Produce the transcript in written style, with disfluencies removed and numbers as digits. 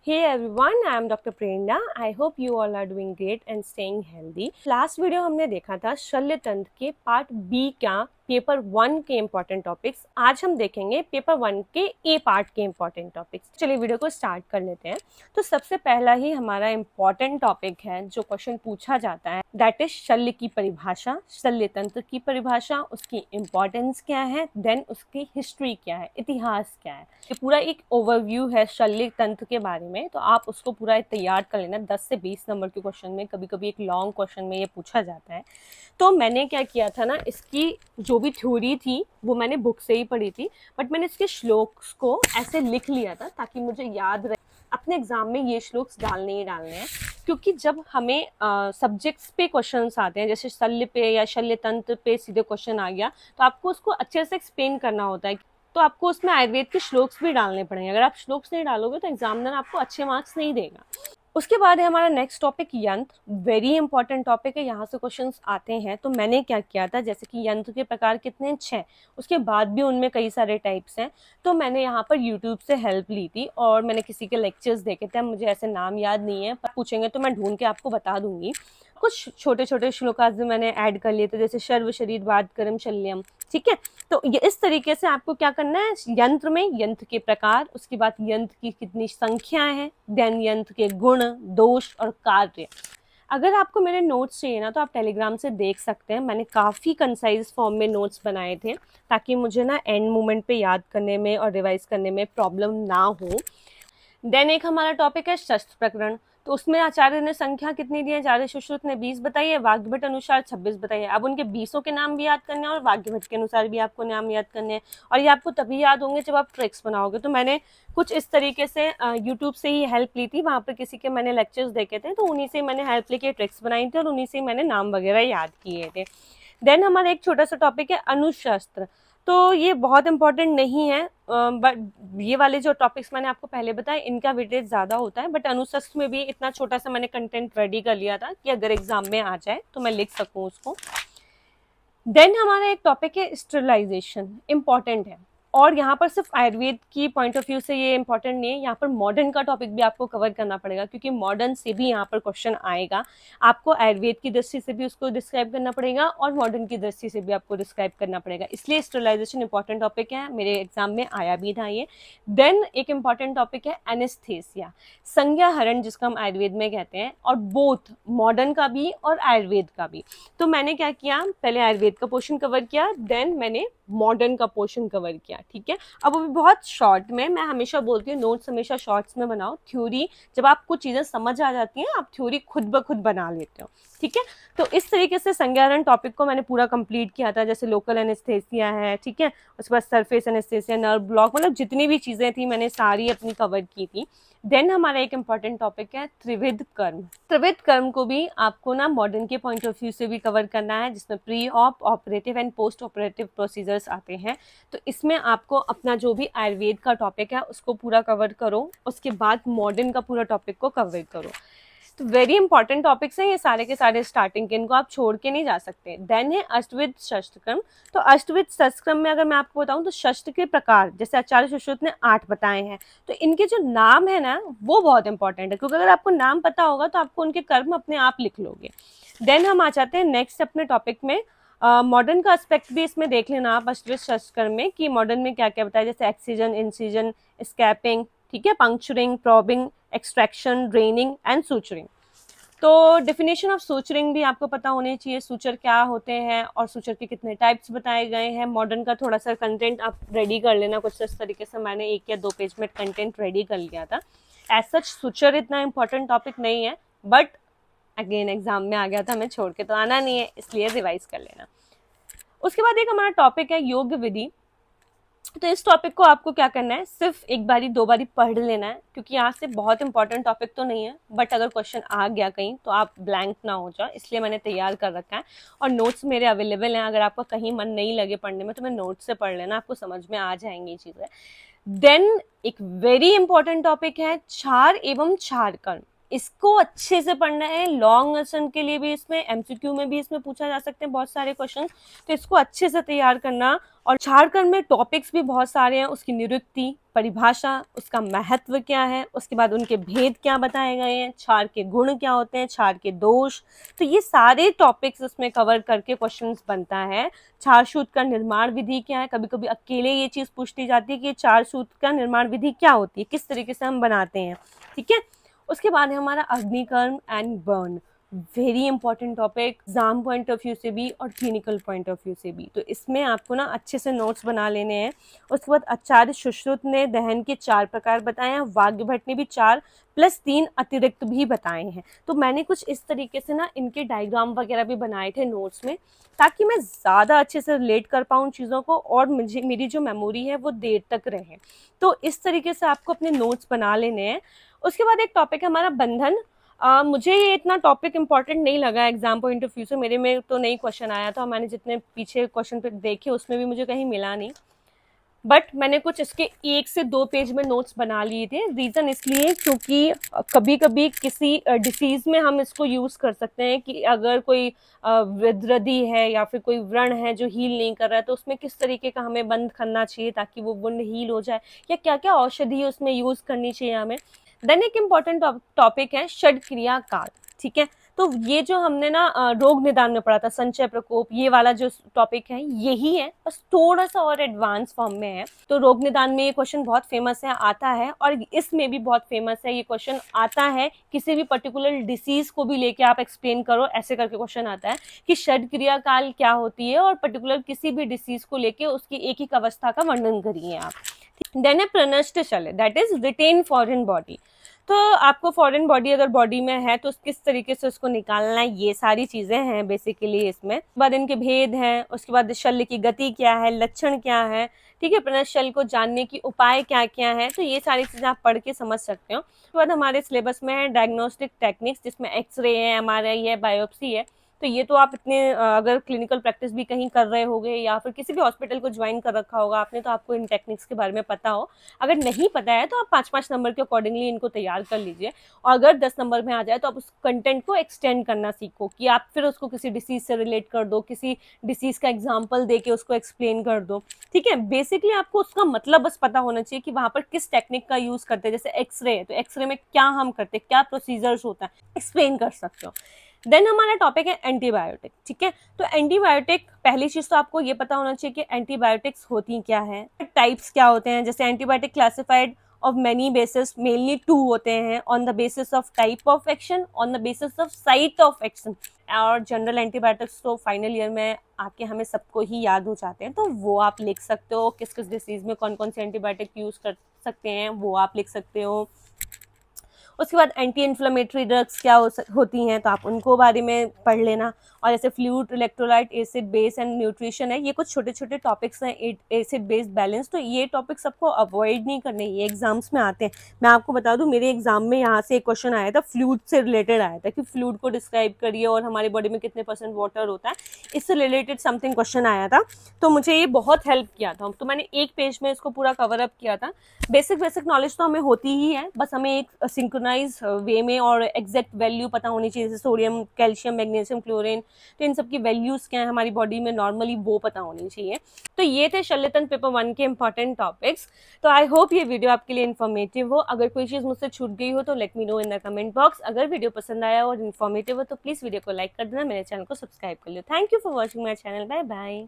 Hey everyone, I am Dr. Prerna. I hope you all are doing great and staying healthy. Last video हमने देखा था शल्य तंत्र के पार्ट बी का पेपर 1 के इम्पोर्टेंट टॉपिक्स। आज हम देखेंगे पेपर 1 के ए पार्ट के इम्पोर्टेंट टॉपिक्स। चलिए वीडियो को स्टार्ट कर लेते हैं। तो सबसे पहला ही हमारा इम्पोर्टेंट टॉपिक है जो क्वेश्चन पूछा जाता है, दैट इज शल्य की परिभाषा, शल्य तंत्र की परिभाषा, उसकी इम्पोर्टेंस क्या है, देन उसकी हिस्ट्री क्या है, इतिहास क्या है। ये पूरा एक ओवरव्यू है शल्य तंत्र के बारे में, तो आप उसको पूरा तैयार कर लेना। 10 से 20 नंबर के क्वेश्चन में, कभी कभी एक लॉन्ग क्वेश्चन में ये पूछा जाता है। तो मैंने क्या किया था ना, इसकी जो भी थ्योरी थी वो मैंने बुक से ही पढ़ी थी, बट मैंने इसके श्लोक्स को ऐसे लिख लिया था ताकि मुझे याद रहे। अपने एग्जाम में ये श्लोक्स डालने ही डालने हैं, क्योंकि जब हमें सब्जेक्ट्स पे क्वेश्चंस आते हैं, जैसे शल्य पे या शल्य तंत्र पे सीधे क्वेश्चन आ गया, तो आपको उसको अच्छे से एक्सप्लेन करना होता है। तो आपको उसमें आयुर्वेद के श्लोक्स भी डालने पड़ेंगे। अगर आप श्लोक्स नहीं डालोगे तो एग्जामिनर आपको अच्छे मार्क्स नहीं देगा। उसके बाद है हमारा नेक्स्ट टॉपिक यंत्र। वेरी इंपॉर्टेंट टॉपिक है, यहाँ से क्वेश्चंस आते हैं। तो मैंने क्या किया था, जैसे कि यंत्र के प्रकार कितने 6, उसके बाद भी उनमें कई सारे टाइप्स हैं। तो मैंने यहाँ पर यूट्यूब से हेल्प ली थी और मैंने किसी के लेक्चर्स देखे थे। मुझे ऐसे नाम याद नहीं है, पर पूछेंगे तो मैं ढूंढ के आपको बता दूंगी। कुछ छोटे छोटे श्लोकास भी मैंने ऐड कर लिए थे, जैसे सर्व शरीर वाद कर्म शल्यम। ठीक है, तो ये इस तरीके से आपको क्या करना है, यंत्र में यंत्र के प्रकार, उसके बाद यंत्र की कितनी संख्याएं हैं, देन यंत्र के गुण, दोष और कार्य। अगर आपको मेरे नोट्स चाहिए ना, तो आप टेलीग्राम से देख सकते हैं। मैंने काफ़ी कंसाइज फॉर्म में नोट्स बनाए थे ताकि मुझे ना एंड मोमेंट पे याद करने में और रिवाइज करने में प्रॉब्लम ना हो। देन एक हमारा टॉपिक है शस्त्र प्रकरण। तो उसमें आचार्य ने संख्या कितनी दी है, आचार्य सुश्रुत ने 20 बताई है, वाग्भट अनुसार 26 बताई है। अब उनके 20 के नाम भी याद करने हैं और वाग्भट के अनुसार भी आपको नाम याद करने हैं, और ये आपको तभी याद होंगे जब आप ट्रिक्स बनाओगे। तो मैंने कुछ इस तरीके से यूट्यूब से ही हेल्प ली थी, वहाँ पर किसी के मैंने लेक्चर्स देखे थे, तो उन्हीं से मैंने हेल्प लेके ट्रिक्स बनाई थी और उन्हीं से मैंने नाम वगैरह याद किए थे। देन हमारा एक छोटा सा टॉपिक है अनुशस्त्र। तो ये बहुत इंपॉर्टेंट नहीं है, बट ये वाले जो टॉपिक्स मैंने आपको पहले बताए इनका वेटेज ज़्यादा होता है। बट अनुशस्त्र में भी इतना छोटा सा मैंने कंटेंट रेडी कर लिया था कि अगर एग्जाम में आ जाए तो मैं लिख सकूँ उसको। देन हमारा एक टॉपिक है स्टेरिलाइजेशन, इम्पॉर्टेंट है, और यहाँ पर सिर्फ आयुर्वेद की पॉइंट ऑफ व्यू से ये इंपॉर्टेंट नहीं है, यहाँ पर मॉडर्न का टॉपिक भी आपको कवर करना पड़ेगा, क्योंकि मॉडर्न से भी यहाँ पर क्वेश्चन आएगा। आपको आयुर्वेद की दृष्टि से भी उसको डिस्क्राइब करना पड़ेगा और मॉडर्न की दृष्टि से भी आपको डिस्क्राइब करना पड़ेगा, इसलिए स्टेरिलाइजेशन इंपॉर्टेंट टॉपिक है, मेरे एग्जाम में आया भी था ये। देन एक इंपॉर्टेंट टॉपिक है एनेस्थेसिया, संज्ञाहरण जिसका हम आयुर्वेद में कहते हैं, और बोथ मॉडर्न का भी और आयुर्वेद का भी। तो मैंने क्या किया, पहले आयुर्वेद का पोर्शन कवर किया, देन मैंने मॉडर्न का पोर्शन कवर किया। ठीक है, अब वो भी बहुत शॉर्ट में। मैं हमेशा बोलती हूँ नोट्स हमेशा शॉर्ट्स में बनाओ। थ्योरी जब आपको चीजें समझ आ जाती हैं, आप थ्योरी खुद ब खुद बना लेते हो। ठीक है, तो इस तरीके से संज्ञाहरण टॉपिक को मैंने पूरा कंप्लीट किया था, जैसे लोकल एनेस्थेसिया है, ठीक है, उसके बाद सरफेस एनेस्थेसिया, नर्व ब्लॉक, मतलब जितनी भी चीजें थी मैंने सारी अपनी कवर की थी। देन हमारा एक इंपॉर्टेंट टॉपिक है त्रिविध कर्म। त्रिविध कर्म को भी आपको ना मॉडर्न के पॉइंट ऑफ व्यू से भी कवर करना है, जिसमें pre operative and post operative procedures आते हैं। तो इसमें आपको अपना जो भी आयुर्वेद का टॉपिक है उसको पूरा कवर करो, उसके बाद मॉडर्न का पूरा टॉपिक को कवर करो। तो वेरी इंपॉर्टेंट टॉपिक्स हैं ये सारे के सारे स्टार्टिंग के, इनको आप छोड़ के नहीं जा सकते। देन है अष्टविध शस्त्रक्रम। तो अष्टविध शस्त्रक्रम में अगर मैं आपको बताऊं तो शस्त्र के प्रकार, जैसे आचार्य सुश्रुत ने 8 बताए हैं, तो इनके जो नाम है ना वो बहुत इंपॉर्टेंट है, क्योंकि अगर आपको नाम पता होगा तो आपको उनके कर्म अपने आप लिख लोगे। देन हम आ जाते हैं नेक्स्ट अपने टॉपिक में। मॉडर्न का एस्पेक्ट भी इसमें देख लेना आप अष्टविध शस्त्रक्रम में, कि मॉडर्न में क्या क्या बताया, जैसे एक्सीजन, इंसिजन, स्कैपिंग, ठीक है, puncturing, probing, extraction, draining and suturing. तो डेफिनेशन ऑफ सूचरिंग भी आपको पता होनी चाहिए, सूचर क्या होते हैं और सूचर के कितने टाइप्स बताए गए हैं। मॉडर्न का थोड़ा सा कंटेंट आप रेडी कर लेना, कुछ इस तरीके से मैंने 1 या 2 पेज में कंटेंट रेडी कर लिया था। एज सच सूचर इतना इंपॉर्टेंट टॉपिक नहीं है, बट अगेन एग्जाम में आ गया था, हमें छोड़ के तो आना नहीं है, इसलिए रिवाइज कर लेना। उसके बाद एक हमारा टॉपिक है योग विधि। तो इस टॉपिक को आपको क्या करना है, सिर्फ 1 बारी 2 बारी पढ़ लेना है, क्योंकि यहाँ से बहुत इंपॉर्टेंट टॉपिक तो नहीं है, बट अगर क्वेश्चन आ गया कहीं तो आप ब्लैंक ना हो जाओ, इसलिए मैंने तैयार कर रखा है। और नोट्स मेरे अवेलेबल हैं, अगर आपका कहीं मन नहीं लगे पढ़ने में तो मैं नोट्स से पढ़ लेना, आपको समझ में आ जाएंगी ये चीज़ें। देन एक वेरी इंपॉर्टेंट टॉपिक है क्षार एवं क्षार कर्म। इसको अच्छे से पढ़ना है। लॉन्ग लेसन के लिए भी इसमें एमसीक्यू में भी इसमें पूछा जा सकते हैं बहुत सारे क्वेश्चन, तो इसको अच्छे से तैयार करना। और झारखंड में टॉपिक्स भी बहुत सारे हैं, उसकी निरुक्ति, परिभाषा, उसका महत्व क्या है, उसके बाद उनके भेद क्या बताए गए हैं, क्षार के गुण क्या होते हैं, क्षार के दोष, तो ये सारे टॉपिक्स इसमें कवर करके क्वेश्चंस बनता है। क्षार सूत्र का निर्माण विधि क्या है, कभी कभी अकेले ये चीज पूछती जाती है कि क्षार सूत्र का निर्माण विधि क्या होती है, किस तरीके से हम बनाते हैं, ठीक है। उसके बाद है हमारा अग्निकर्म and burn, very important topic exam point of view से भी और क्लिनिकल पॉइंट ऑफ व्यू से भी, तो इसमें आपको ना अच्छे से नोट्स बना लेने हैं। उसके बाद आचार्य सुश्रुत ने दहन के 4 प्रकार बताए हैं, वाग्भट ने भी 4 प्लस 3 अतिरिक्त भी बताए हैं। तो मैंने कुछ इस तरीके से ना इनके डायग्राम वगैरह भी बनाए थे नोट्स में, ताकि मैं ज़्यादा अच्छे से रिलेट कर पाऊँ चीज़ों को और मुझे मेरी जो मेमोरी है वो देर तक रहे। तो इस तरीके से आपको अपने नोट्स बना लेने हैं। उसके बाद एक टॉपिक है हमारा बंधन। मुझे ये इतना टॉपिक इंपॉर्टेंट नहीं लगा एग्जाम पॉइंट ऑफ व्यू से, मेरे में तो नहीं क्वेश्चन आया था, मैंने जितने पीछे क्वेश्चन पे देखे उसमें भी मुझे कहीं मिला नहीं, बट मैंने कुछ इसके 1 से 2 पेज में नोट्स बना लिए थे। रीज़न इसलिए क्योंकि कभी कभी किसी डिसीज़ में हम इसको यूज़ कर सकते हैं कि अगर कोई वृद्धि है या फिर कोई व्रण है जो हील नहीं कर रहा है, तो उसमें किस तरीके का हमें बंद करना चाहिए ताकि वो वुंड हील हो जाए, या क्या क्या औषधि उसमें यूज़ करनी चाहिए हमें। देन एक इम्पॉर्टेंट टॉपिक है षड्क्रिया काल, ठीक है। तो ये जो हमने ना रोग निदान में पढ़ा था, संचय प्रकोप, ये वाला जो टॉपिक है यही है, बस थोड़ा सा और एडवांस फॉर्म में है। तो रोग निदान में ये क्वेश्चन बहुत फेमस है, आता है, और इसमें भी बहुत फेमस है ये क्वेश्चन आता है। किसी भी पर्टिकुलर डिसीज को भी लेके आप एक्सप्लेन करो, ऐसे करके क्वेश्चन आता है कि षड्क्रिया काल क्या होती है, और पर्टिकुलर किसी भी डिसीज को लेके उसकी एक एक अवस्था का वर्णन करिए आप। देन है प्रनष्ट शल्य, that is retain foreign body. तो आपको फॉरेन बॉडी अगर बॉडी में है तो किस तरीके से उसको निकालना है, ये सारी चीजें हैं बेसिकली इसमें। बाद इनके भेद हैं, उसके बाद शल्य की गति क्या है, लक्षण क्या है, ठीक है, प्रनष्ट शल्य को जानने की उपाय क्या क्या है, तो ये सारी चीजें आप पढ़ के समझ सकते हो। उसके बाद हमारे सिलेबस में है डायग्नोस्टिक टेक्निक्स, जिसमें एक्सरे है, एमआरआई है, बायोप्सी है। तो ये तो आप इतने अगर क्लिनिकल प्रैक्टिस भी कहीं कर रहे होगे या फिर किसी भी हॉस्पिटल को ज्वाइन कर रखा होगा आपने, तो आपको इन टेक्निक्स के बारे में पता हो। अगर नहीं पता है तो आप 5-5 नंबर के अकॉर्डिंगली इनको तैयार कर लीजिए, और अगर 10 नंबर में आ जाए तो आप उस कंटेंट को एक्सटेंड करना सीखो, कि आप फिर उसको किसी डिसीज से रिलेट कर दो, किसी डिसीज का एग्जाम्पल दे के उसको एक्सप्लेन कर दो, ठीक है। बेसिकली आपको उसका मतलब बस पता होना चाहिए कि वहां पर किस टेक्निक का यूज करते हैं। जैसे एक्सरे है तो एक्सरे में क्या हम करते हैं, क्या प्रोसीजर्स होता है, एक्सप्लेन कर सकते हो। देन हमारा टॉपिक है एंटीबायोटिक, ठीक है। तो एंटीबायोटिक, पहली चीज तो आपको ये पता होना चाहिए कि एंटीबायोटिक्स होती क्या है, टाइप्स क्या होते हैं। जैसे antibiotic classified of many basis, mainly 2 होते हैं, on the basis of type of action, on the basis of site of action. और जनरल एंटीबायोटिक्स तो फाइनल ईयर में आके हमें सबको ही याद हो जाते हैं, तो वो आप लिख सकते हो। किस किस डिसीज में कौन कौन से एंटीबायोटिक यूज कर सकते हैं वो आप लिख सकते हो। उसके बाद एंटी इन्फ्लेमेटरी ड्रग्स क्या होती हैं, तो आप उनको बारे में पढ़ लेना। और जैसे fluid, electrolyte, acid base and nutrition है, ये कुछ छोटे छोटे टॉपिक्स हैं। एसिड बेस बैलेंस, तो ये टॉपिक सबको अवॉइड नहीं करने, ये एग्जाम्स में आते हैं। मैं आपको बता दूं, मेरे एग्जाम में यहाँ से एक क्वेश्चन आया था, फ्लूइड से रिलेटेड आया था कि फ्लूइड को डिस्क्राइब करिए और हमारी बॉडी में कितने % वाटर होता है, इससे रिलेटेड समथिंग क्वेश्चन आया था। तो मुझे ये बहुत हेल्प किया था, तो मैंने एक पेज में इसको पूरा कवर अप किया था। बेसिक नॉलेज तो हमें होती ही है, बस हमें एक सिंक्रोनाइज वे में और एग्जैक्ट वैल्यू पता होनी चाहिए, जैसे सोडियम, कैल्शियम, मैग्नीशियम, क्लोरीन, तो इन सब की वैल्यूज क्या है हमारी बॉडी में नॉर्मली, वो पता होनी चाहिए। तो ये थे शल्यतंत्र पेपर 1 के इंपॉर्टेंट टॉपिक्स। तो आई होप ये वीडियो आपके लिए इन्फॉर्मेटिव हो। अगर कोई चीज़ मुझसे छूट गई हो तो let me know in the comment box. अगर वीडियो पसंद आया और इन्फॉर्मेटिव हो तो प्लीज़ वीडियो को लाइक कर देना, मेरे चैनल को सब्सक्राइब कर लो। Thank you for watching my channel, bye bye.